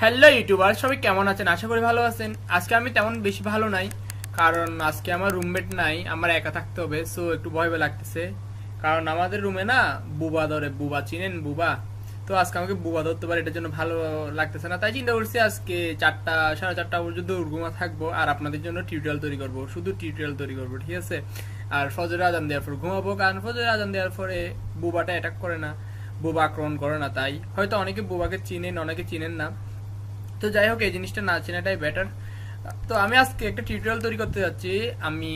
Hello YouTuber, সবাই কেমন আছেন? আশা করি ভালো আছেন। আজকে আমি তেমন বেশি ভালো নাই, কারণ আজকে আমার রুমমেট নাই, আমার একা থাকতে হবে। সো একটু ভয় ভয় লাগতেছে, কারণ আমাদের রুমে না বুবা ধরে। বুবা চিনেন? বুবা। তো আজকে আমাকে বুবা ধরতে পারে, এটার জন্য ভালো লাগতেছে না। তাই চিন্তা করছি আজকে 4টা 4:30 পর্যন্ত রুমে থাকবো, আর আপনাদের জন্য টিউটোরিয়াল তৈরি করব, শুধু টিউটোরিয়াল তৈরি করবো, ঠিক আছে? আর ফজরের আজান দেওয়ার পর ঘুমাবো, কারণ ফজরের আজান দেওয়ার পরে বুবাটা অ্যাটাক করে না, বুবা আক্রমণ করে না। তাই হয়তো অনেকে বুবাকে চিনেন, অনেকে চিনেন না। তো যাই হোক, এই জিনিসটা না চেনাটাই বেটার। তো আমি আজকে একটা টিউটোরিয়াল তৈরি করতে যাচ্ছি। আমি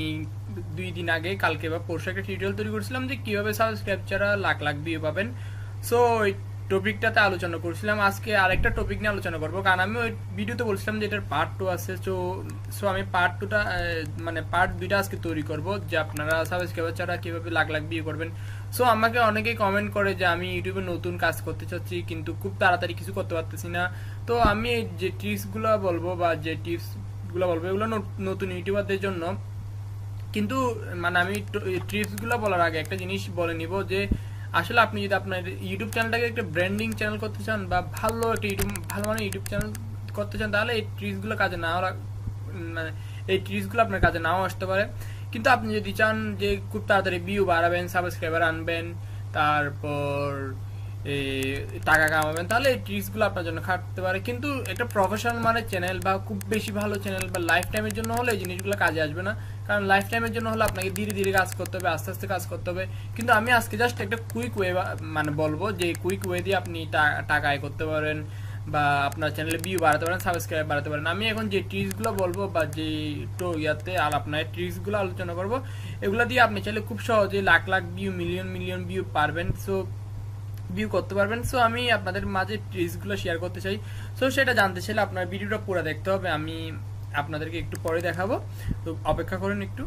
2 দিন আগে, কালকে বা পরশু একটা টিউটোরিয়াল তৈরি করছিলাম যে কিভাবে সাবস্ক্রাইব ছাড়া লাখ লাখ ভিউ পাবেন। সো ওই টপিকটাতে আলোচনা করছিলাম। আজকে আরেকটা টপিক নিয়ে আলোচনা করবো, কারণ আমি ওই ভিডিওতে বলছিলাম যে এটার পার্ট 2 আছে। সো আমি পার্ট 2টা, মানে পার্ট 2টা আজকে তৈরি করব, যে আপনারা সাবস্ক্রাইবার ছাড়া কিভাবে লাখ লাখ ভিউ করবেন। সো আমাকে অনেকেই কমেন্ট করে যে আমি ইউটিউবে নতুন কাজ করতে চাচ্ছি, কিন্তু খুব তাড়াতাড়ি কিছু করতে পারতেছি না। তো আমি এই যে টিপসগুলো বলবো, বা যে টিপসগুলো বলবো, এগুলো নতুন ইউটিউবারদের জন্য। কিন্তু মানে আমি টিপসগুলো বলার আগে একটা জিনিস বলে নিব, যে আসলে আপনি যদি আপনার ইউটিউব চ্যানেলটাকে একটা ব্র্যান্ডিং চ্যানেল করতে চান, বা ভালো একটা ভালো মানে ইউটিউব চ্যানেল করতে চান, তাহলে এই টিপসগুলো কাজে নাও মানে এই টিপসগুলো আপনার কাজে নাও আসতে পারে। কিন্তু আপনি যদি চান যে খুব তাড়াতাড়ি ভিউ বাড়াবেন, সাবস্ক্রাইবার আনবেন, তারপর টাকা কামাবেন, তাহলে এই ট্রিক্সগুলো আপনার জন্য খাটতে পারে। কিন্তু একটা প্রফেশনাল মানে চ্যানেল, বা খুব বেশি ভালো চ্যানেল, বা লাইফ টাইমের জন্য হলে এই জিনিসগুলো কাজে আসবে না। কারণ লাইফ টাইমের জন্য হলে আপনাকে ধীরে ধীরে কাজ করতে হবে, আস্তে আস্তে কাজ করতে হবে। কিন্তু আমি আজকে জাস্ট একটা কুইক ওয়ে মানে বলবো, যে কুইক ওয়ে দিয়ে আপনি টাকা আয় করতে পারেন, বা আপনার চ্যানেলে ভিউ বাড়াতে পারেন, সাবস্ক্রাইব বাড়াতে পারেন। আমি এখন যে ট্রিক্সগুলো বলবো, বা যে ইয়াতে আর আপনার ট্রিক্সগুলো আলোচনা করবো, এগুলো দিয়ে আপনি চাইলে খুব সহজে lakh lakh view, million million view পারবেন। সো ভিউ করতে পারবেন। সো আমি আপনাদের মাঝে ট্রিক্সগুলো শেয়ার করতে চাই। সো সেটা জানতে চাইলে আপনার ভিডিওটা পুরো দেখতে হবে। আমি আপনাদেরকে একটু পরে দেখাবো, তো অপেক্ষা করুন একটু।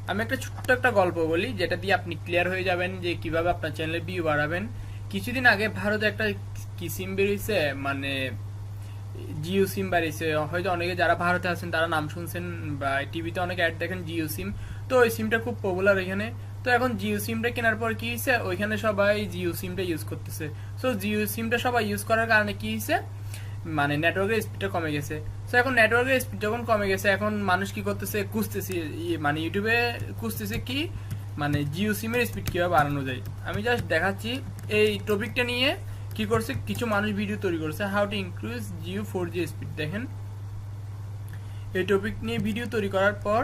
আমি একটা ছোট্ট একটা গল্প বলি, যেটা দিয়ে আপনি ক্লিয়ার হয়ে যাবেন যে কিভাবে আপনার চ্যানেলে ভিউ বাড়াবেন। কিছুদিন আগে ভারতে একটা কি সিম বেরিয়েছে, মানে জিও সিম বাড়িয়েছে। হয়তো অনেকে যারা ভারতে আছেন তারা নাম শুনছেন, বা টিভিতে অনেক অ্যাড দেখেন জিও সিম। তো ওই সিমটা খুব পপুলার এখানে। তো এখন জিও সিমটা কেনার পর কি হয়েছে, ওইখানে সবাই জিও সিমটা ইউজ করতেছে। সো জিও সিমটা সবাই ইউজ করার কারণে কি হয়েছে, মানে নেটওয়ার্কের স্পিডটা কমে গেছে। সো এখন নেটওয়ার্কের স্পিড যখন কমে গেছে, এখন মানুষ কি করতেছে, খুঁজতেছে, মানে ইউটিউবে খুঁজতেছে কি, মানে জিও সিমের স্পিড কিভাবে বাড়ানো যায়। আমি জাস্ট দেখাচ্ছি এই টপিকটা নিয়ে কি করছে, কিছু মানুষ ভিডিও তৈরি করছে, how to increase Jio 4G speed. দেখেন, এই টপিক নিয়ে ভিডিও তৈরি করার পর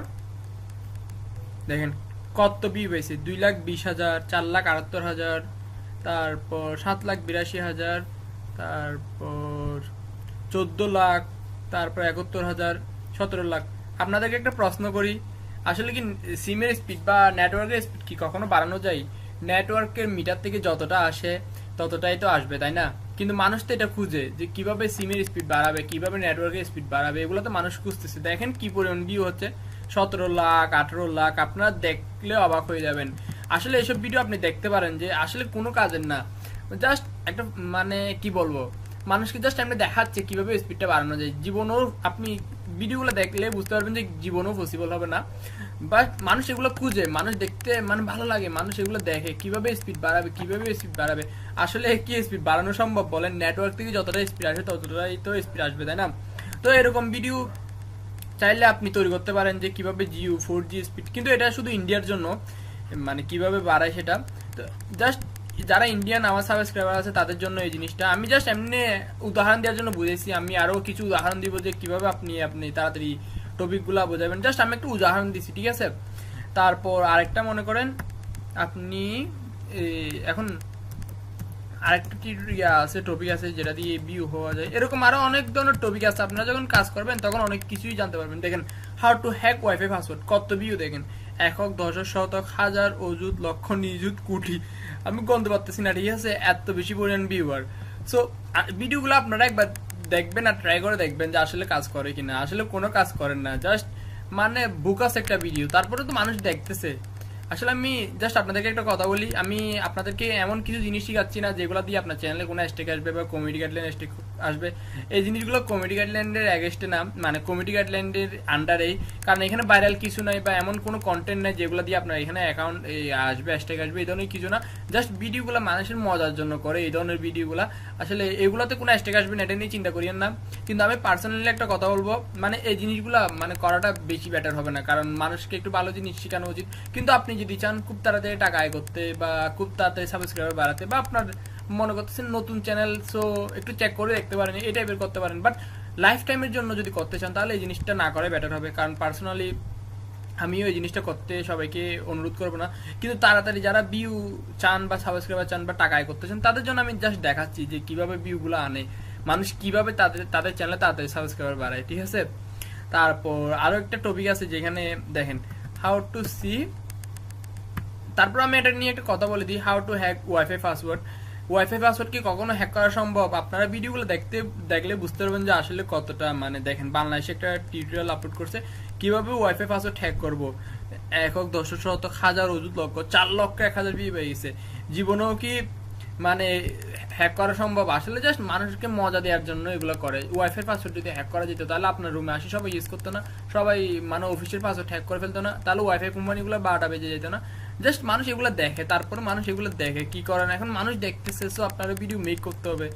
দেখেন কত ভিউ পাইছে, 2,20,000, 4,78,000, তারপর 7,82,000, তারপর 14 লাখ, তারপর 71,000, 17 লাখ। আপনাদেরকে একটা প্রশ্ন করি, আসলে কি সিমের স্পিড বা নেটওয়ার্কের স্পিড কি কখনো বাড়ানো যায়? নেটওয়ার্কের মিটার থেকে যতটা আসে ততটাই তো আসবে, তাই না? কিন্তু মানুষ তো এটা খুঁজে যে কিভাবে সিমের স্পিড বাড়াবে, কিভাবে নেটওয়ার্কের স্পিড বাড়াবে, এগুলো তো মানুষ খুঁজতেছে। দেখেন কি পরিমাণ ভিউ হচ্ছে, 17 লাখ, 18 লাখ। আপনারা দেখলে অবাক হয়ে যাবেন। আসলে এসব ভিডিও আপনি দেখতে পারেন যে আসলে কোনো কাজের না, জাস্ট একটা মানে কি বলবো, মানুষকে জাস্ট এমনি দেখাচ্ছে কিভাবে স্পিডটা বাড়ানো যায়। জীবনেও আপনি ভিডিওগুলো দেখলে বুঝতে পারবেন যে জীবনেও পসিবল হবে না, বাট মানুষ এগুলো খুঁজে, মানুষ দেখতে মানে ভালো লাগে, মানুষ এগুলো দেখে কিভাবে স্পিড বাড়াবে, কিভাবে স্পিড বাড়াবে। আসলে কি স্পিড বাড়ানো সম্ভব বলেন? নেটওয়ার্ক থেকে যতটা স্পিড আসবে ততটাই তো স্পিড আসবে, তাই না? তো এরকম ভিডিও চাইলে আপনি তৈরি করতে পারেন, যে কিভাবে জিও 4G স্পিড, কিন্তু এটা শুধু ইন্ডিয়ার জন্য, মানে কিভাবে বাড়ায় সেটা। তো জাস্ট যারা ইন্ডিয়ান আমার সাবস্ক্রাইবার আছে তাদের জন্য এই জিনিসটা আমি জাস্ট এমনি উদাহরণ দেওয়ার জন্য বুঝেছি। আমি আরো কিছু উদাহরণ দিব যে কিভাবে আপনি আপনি তাড়াতাড়ি টপিকগুলো বোঝাবেন। জাস্ট আমি একটা উদাহরণ দিচ্ছি, ঠিক আছে? তারপর আরেকটা মনে করেন আপনি এখন আরেকটা আছে, টপিক আছে যেটা দিয়ে ভিউ হওয়া যায়। এরকম আরো অনেক ধরনের টপিক আছে। আপনারা যখন কাজ করবেন তখন অনেক কিছুই জানতে পারবেন। দেখেন, how two hack wifi password, কত ভিউ দেখেন, একক, দশক, শতক, হাজার, অযুত, লক্ষ, নিযুত, কোটি। আমি গন্তে পারতেছি না, ঠিক আছে? এত বেশি পরিমাণ ভিউয়ার। সো ভিডিওগুলো আপনারা একবার দেখবেন আর ট্রাই করে দেখবেন যে আসলে কাজ করে কিনা। আসলে কোনো কাজ করেন না, জাস্ট মানে বুকাস একটা ভিডিও, তারপরে তো মানুষ দেখতেছে। আসলে আমি জাস্ট আপনাদেরকে একটা কথা বলি, আমি আপনাদেরকে এমন কিছু জিনিস শিখাচ্ছি না যেগুলো দিয়ে আপনার চ্যানেলে কোনো হ্যাশট্যাগ আসবে বা কমেডি গাইডলাইন হ্যাশট্যাগ আসবে। এই জিনিসগুলো কমেডি গাইডলাইনের অ্যাগেস্টে না, মানে কমেডি গাইডলাইনের আন্ডারেই, কারণ এখানে ভাইরাল কিছু নাই বা এমন কোনো কন্টেন্ট নাই যেগুলো দিয়ে আপনার এখানে অ্যাকাউন্ট আসবে, হ্যাশট্যাগ আসবে, এই ধরনের কিছু না। জাস্ট ভিডিওগুলো মানুষের মজার জন্য করে এই ধরনের ভিডিওগুলো। আসলে এগুলোতে কোনো হ্যাশট্যাগ আসবে না এটা নিয়ে চিন্তা করিয়েন না। কিন্তু আমি পার্সোনালি একটা কথা বলবো, মানে এই জিনিসগুলো মানে করাটা বেশি বেটার হবে না, কারণ মানুষকে একটু ভালো জিনিস শেখানো উচিত। কিন্তু আপনি যদি চান খুব তাড়াতাড়ি টাকা আয় করতে বা খুব তাড়াতাড়ি সাবস্ক্রাইবার বাড়াতে, বা আপনার মনে করতেছেন নতুন চ্যানেল, সো একটু চেক করে দেখতে পারেন, এই টাইপের করতে পারেন। বাট লাইফ টাইমের জন্য যদি করতে চান তাহলে এই জিনিসটা না করে বেটার হবে, কারণ পার্সোনালি আমিও এই জিনিসটা করতে সবাইকে অনুরোধ করবো না। কিন্তু তাড়াতাড়ি যারা ভিউ চান বা সাবস্ক্রাইবার চান বা টাকা আয় করতে চান তাদের জন্য আমি জাস্ট দেখাচ্ছি যে কিভাবে ভিউগুলো আনে মানুষ, কিভাবে তাদের তাদের চ্যানেলে তাড়াতাড়ি সাবস্ক্রাইবার বাড়ায়, ঠিক আছে। তারপর আরো একটা টপিক আছে যেখানে দেখেন হাউ টু সি, তারপর আমি এটা নিয়ে একটা কথা বলে দিই, how to hack wifi password. Wifi password কি কখনো হ্যাক করা সম্ভব? আপনারা ভিডিওগুলো দেখলে বুঝতে পারবেন যে আসলে কতটা, মানে দেখেন বাংলাদেশে একটা টিউটোরিয়াল আপলোড করছে কিভাবে ওয়াইফাই পাসওয়ার্ড হ্যাক করবো। একক 10 হাজার অযুত লক্ষ 4,01,000 ভিউ পেয়ে গেছে। জীবনেও কি মানে হ্যাক করা সম্ভব? আসলে জাস্ট মানুষকে মজা দেওয়ার জন্য এগুলো করে। ওয়াইফাই পাসওয়ার্ড যদি হ্যাক করা যেত তাহলে আপনার রুমে আসি সবাই ইউজ করতো না, সবাই মানে অফিসের পাসওয়ার্ড হ্যাক করে ফেলতো না, তাহলে ওয়াইফাই কোম্পানিগুলো 12টা বেজে যেত না। জাস্ট মানুষ এগুলো দেখে, তারপরে মানুষ এগুলো দেখে কি করেন, এখন মানুষ দেখতেছে, সো আপনারা ভিডিও মেক করতে হবে।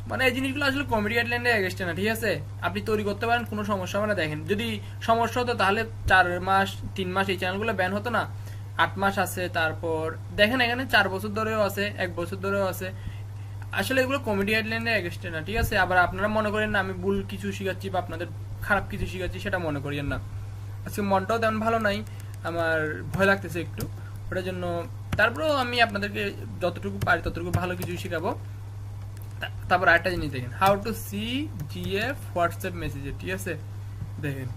মানে এই জিনিসগুলো আসলে কমেডি গাইডলাইনের এগেস্টে না, ঠিক আছে। আপনি তৈরি করতে পারেন, কোনো সমস্যা হবে না। দেখেন যদি সমস্যা হতো তাহলে 4 মাস 3 মাস এই চ্যানেলগুলো ব্যান হতো না, 8 মাস আছে। তারপর দেখেন এখানে 4 বছর ধরেও আছে, 1 বছর ধরেও আছে। আসলে এগুলো কমেডি গাইডলাইনের এগেস্টে না, ঠিক আছে। আবার আপনারা মনে করেন না আমি ভুল কিছু শিখাচ্ছি বা আপনাদের খারাপ কিছু শিখাচ্ছি, সেটা মনে করিয়েন না। আজকে মনটাও তেমন ভালো নাই, আমার ভয় লাগতেছে একটু, ওটার জন্য। তারপরেও আমি আপনাদেরকে যতটুকু পারি ততটুকু ভালো কিছু শিখাবো। তারপর আরেকটা জিনিস দেখেন, how to see GF WhatsApp মেসেজে, ঠিক আছে। দেখেন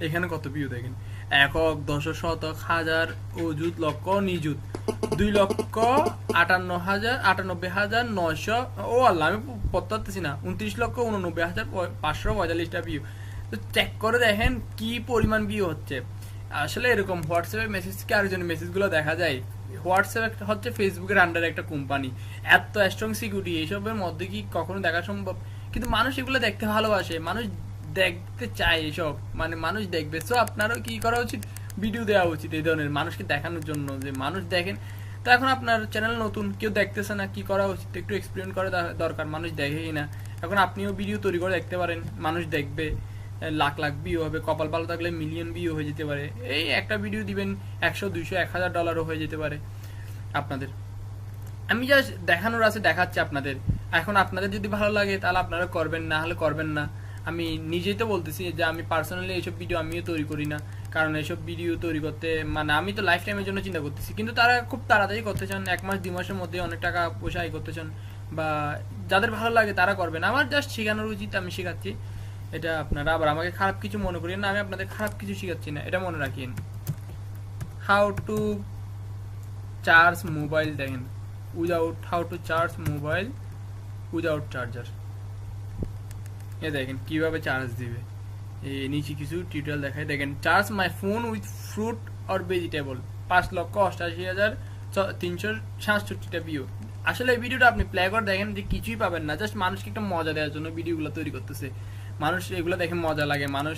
এখানে কত ভিউ দেখেন, 1,10,000 অযুত লক্ষ নিযুত 2,58,900। ও আল্লাহ, আমি পড়তে পারতেছি না, 29,89,545টা ভিউ। তো চেক করে দেখেন কি পরিমাণ ভিউ হচ্ছে। আসলে এরকম হোয়াটসঅ্যাপে মেসেজকে আরেকজনের মেসেজগুলো দেখা যায়। হোয়াটসঅ্যাপ হচ্ছে ফেসবুকের আন্ডারে একটা কোম্পানি, এত স্ট্রং সিকিউরিটি, এইসবের মধ্যে কি কখনো দেখা সম্ভব? কিন্তু মানুষ এগুলো দেখতে ভালোবাসে, মানুষ দেখতে চায় এসব, মানে মানুষ দেখবে। সো আপনারও কি করা উচিত, ভিডিও দেওয়া উচিত এই ধরনের মানুষকে দেখানোর জন্য যে মানুষ দেখেন। তো এখন আপনার চ্যানেল নতুন, কেউ দেখতেছে না, কি করা উচিত, একটু এক্সপ্লেন করা দরকার, মানুষ দেখেই না। এখন আপনিও ভিডিও তৈরি করে দেখতে পারেন, মানুষ দেখবে, লাখ লাখ ভিউ হবে, কপাল ভালো থাকলে মিলিয়ন ভিউ হয়ে যেতে পারে। এই একটা ভিডিও দিবেন 100, 200, $1,000 হয়ে যেতে পারে আপনাদের। আমি জাস্ট দেখানোর আছে দেখাচ্ছি আপনাদের। এখন আপনাদের যদি ভালো লাগে তাহলে আপনারা করবেন, না হলে করবেন না। আমি নিজেই তো বলতেছি যে আমি পার্সোনালি এইসব ভিডিও আমিও তৈরি করি না, কারণ এইসব ভিডিও তৈরি করতে মানে আমি তো লাইফ টাইমের জন্য চিন্তা করতেছি, কিন্তু তারা খুব তাড়াতাড়ি করতে চান, 1 মাস 2 মাসের মধ্যে অনেক টাকা পয়সা আয় করতে চান, বা যাদের ভালো লাগে তারা করবেন। আমার জাস্ট শেখানোর উচিত, আমি শেখাচ্ছি। এটা আপনারা আবার আমাকে খারাপ কিছু মনে করেন না, আমি আপনাদের খারাপ কিছু শেখাচ্ছি না, এটা মনে রাখেন। হাউ টু চার্জ মোবাইল, দেখেন how to charge mobile without charger. এ দেখেন কিভাবে চার্জ দিবে, এই নিচে কিছু টিউটোরিয়াল দেখায়। দেখেন charge my phone with fruit or vegetable, 5,88,367টা ভিউ। আসলে এই ভিডিওটা আপনি প্লে করে দেখেন যে কিছুই পাবেন না, জাস্ট মানুষকে একটা মজা দেওয়ার জন্য ভিডিওগুলো তৈরি করতেছে। মানুষ এগুলো দেখে মজা লাগে, মানুষ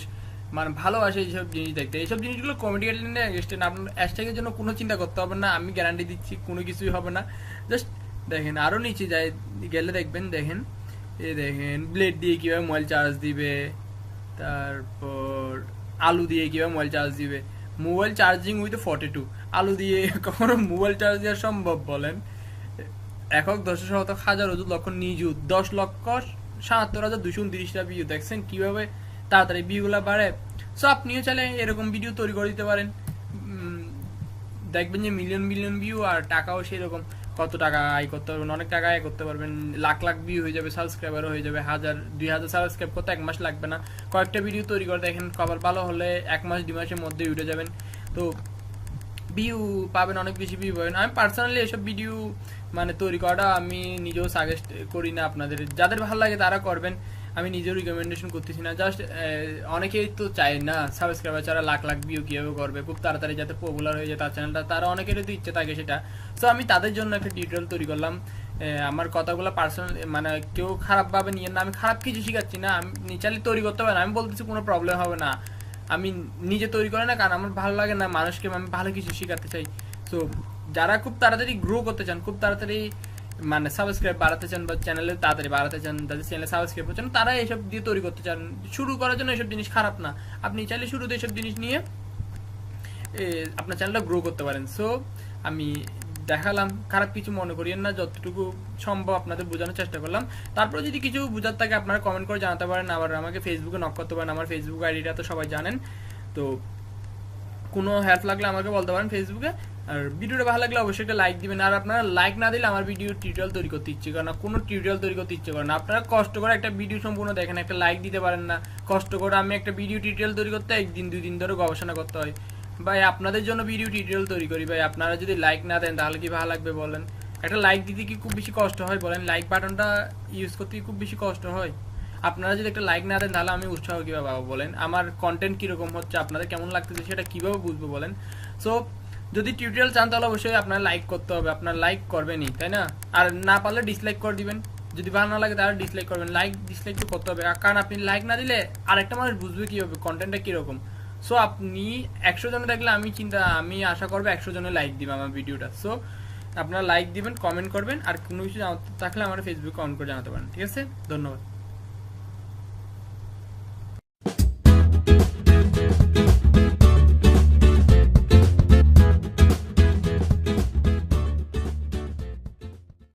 মানে ভালোবাসে এইসব জিনিস দেখতে। এইসব জিনিসগুলো কমেডি গাইডলাইনের এগেইনস্টে না, আপনার হ্যাশট্যাগের জন্য কোনো চিন্তা করতে হবে না, আমি গ্যারান্টি দিচ্ছি কোনো কিছুই হবে না। জাস্ট দেখেন আরো নিচে যায় গেলে দেখবেন, দেখেন এই দেখেন ব্লেড দিয়ে কিভাবে মোবাইল চার্জ দিবে, তারপর আলু দিয়ে কিভাবে মোবাইল চার্জ দিবে। মোবাইল চার্জিং উইথ 42, আলু দিয়ে কখনো মোবাইল চার্জ দেওয়া সম্ভব বলেন? 1,10,000 অযুত লক্ষ নিযুত 10,77,229টা ভিউ। দেখছেন কিভাবে তাড়াতাড়ি ভিউগুলো বাড়ে। সো আপনিও চাইলে এরকম ভিডিও তৈরি করে দিতে পারেন, দেখবেন যে মিলিয়ন মিলিয়ন ভিউ, আর টাকাও সেরকম, কত টাকা আয় করতে পারবেন, অনেক টাকা আয় করতে পারবেন, লাখ লাখ ভিউ হয়ে যাবে, সাবস্ক্রাইবারও হয়ে যাবে 1,000, 2,000 সাবস্ক্রাইব করতে 1 মাস লাগবে না। কয়েকটা ভিডিও তৈরি করে দেখেন, কপাল ভালো হলে 1 মাস 2 মাসের মধ্যে উঠে যাবেন। তো ভিউ পাবেন, অনেক বেশি ভিউ পাবেন। আমি পার্সোনালি এসব ভিডিও মানে তৈরি করাটা আমি নিজেও সাজেস্ট করি না আপনাদের, যাদের ভালো লাগে তারা করবেন। আমি নিজেও রিকমেন্ডেশন করতেছি না, জাস্ট অনেকেই তো চায় না সাবস্ক্রাইবার ছাড়া লাখ লাখ ভিউ কিভাবে করবে খুব তাড়াতাড়ি যাতে পপুলার হয়ে যায় তার চ্যানেলটা, তারা অনেকেরই তো ইচ্ছে থাকে সেটা। সো আমি তাদের জন্য একটা টিউটোরিয়াল তৈরি করলাম। আমার কথাগুলো পার্সোনাল, মানে কেউ খারাপভাবে নিয়ে না, আমি খারাপ কিছু শিখাচ্ছি না, আমি চাইলে তৈরি করতে পারেন, আমি বলতেছি কোনো প্রবলেম হবে না। আমি নিজে তৈরি করে না, কারণ আমার ভালো লাগে না মানুষকে আমি ভালো কিছু শেখাতে চাই। সো যারা খুব তাড়াতাড়ি গ্রো করতে চান, খুব তাড়াতাড়ি মানে সাবস্ক্রাইব বাড়াতে চান বা চ্যানেলে তাড়াতাড়ি বাড়াতে চান, তাদের চ্যানেলে সাবস্ক্রাইব করছেন, তারা এইসব দিয়ে তৈরি করতে চান। শুরু করার জন্য এইসব জিনিস খারাপ না, আপনি চাইলে শুরুতে এইসব জিনিস নিয়ে আপনার চ্যানেলটা গ্রো করতে পারেন। সো আমি দেখালাম, খারাপ কিছু মনে করিয়েন না, যতটুকু সম্ভব আপনাদের বোঝানোর চেষ্টা করলাম। তারপর যদি কিছু বোঝার থাকে আপনারা কমেন্ট করে জানাতে পারেন, আবার আমাকে ফেসবুকে নক করতে পারেন, আমার ফেসবুক আইডিটা তো সবাই জানেন। তো কোনো হেল্প লাগলে আমাকে বলতে পারেন ফেসবুকে। আর ভিডিওটা ভালো লাগলে অবশ্যই একটা লাইক দিবেন, আর আপনারা লাইক না দিলে আমার ভিডিও টিউটোরিয়াল তৈরি করতে ইচ্ছে করে না, কোনো টিউটোরিয়াল তৈরি করতে ইচ্ছে করে না। আপনারা কষ্ট করে একটা ভিডিও সম্পূর্ণ দেখেন, একটা লাইক দিতে পারেন না, কষ্ট করে আমি একটা ভিডিও টিউটোরিয়াল তৈরি করতে একদিন 2 দিন ধরে গবেষণা করতে হয়। ভাই আপনাদের জন্য ভিডিও টিউটোরিয়াল তৈরি করি ভাই, আপনারা যদি লাইক না দেন তাহলে কি ভালো লাগবে বলেন? একটা লাইক দিতে কি খুব বেশি কষ্ট হয় বলেন? লাইক বাটনটা ইউজ করতে কি খুব বেশি কষ্ট হয়? আপনারা যদি একটা লাইক না দেন তাহলে আমি উৎসাহ কিভাবে পাবো বলেন? আমার কন্টেন্ট কিরকম হচ্ছে, আপনাদের কেমন লাগতেছে সেটা কিভাবে বুঝবো বলেন? সো যদি টিউটোরিয়াল চান তাহলে অবশ্যই আপনার লাইক করতে হবে, আপনার লাইক করবেনই, তাই না? আর না পারলে ডিসলাইক করে দিবেন, যদি ভালো না লাগে তাহলে ডিসলাইক করবেন। লাইক ডিসলাইক তো করতে হবে, কারণ আপনি লাইক না দিলে আরেকটা মানুষ বুঝবে কিভাবে কন্টেন্টটা কিরকম। সো আপনি 100 জনে দেখলে আমি আশা করবো 100 জনে লাইক দিবে আমার ভিডিওটা। সো আপনারা লাইক দিবেন, কমেন্ট করবেন, আর কোনো কিছু জানাতে থাকলে আমার ফেসবুক কমেন্ট করে জানাতে পারেন। ঠিক আছে, ধন্যবাদ।